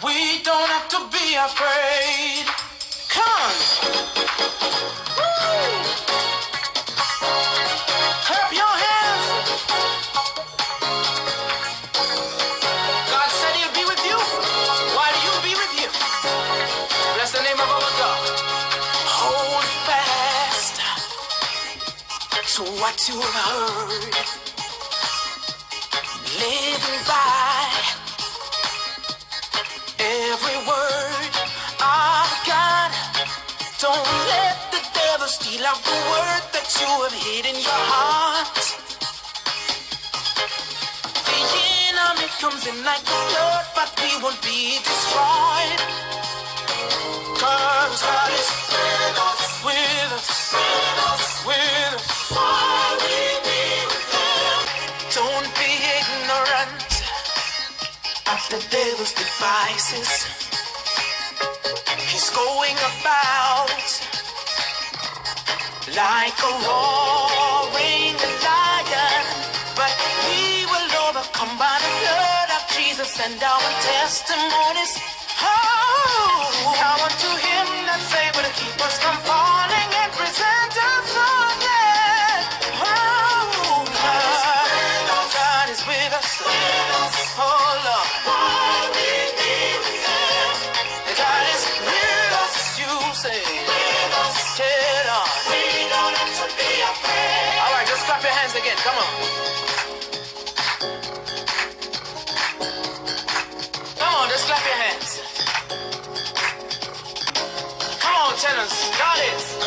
We don't have to be afraid. Come on. Woo! Clap your hands. God said he'll be with you while you be with you. Bless the name of our God. Hold fast to what you have heard. Living by every word of God. Don't let the devil steal out the word that you have hid in your heart. The enemy comes in like a flood, but we won't be destroyed. 'Cause God is with us, with us, with us, with us. Why we be with him? Don't be ignorant of the devil's devices. He's going about like a roaring lion, but we will overcome by the blood of Jesus and our testimonies. Oh, power to him that's able to keep us from falling and present us again. Oh, God is with us. Oh, Lord. God is with us, you say. Tell on. We don't have to be afraid. All right, just clap your hands again. Come on. Come on, just clap your hands. Come on, tenants. God is.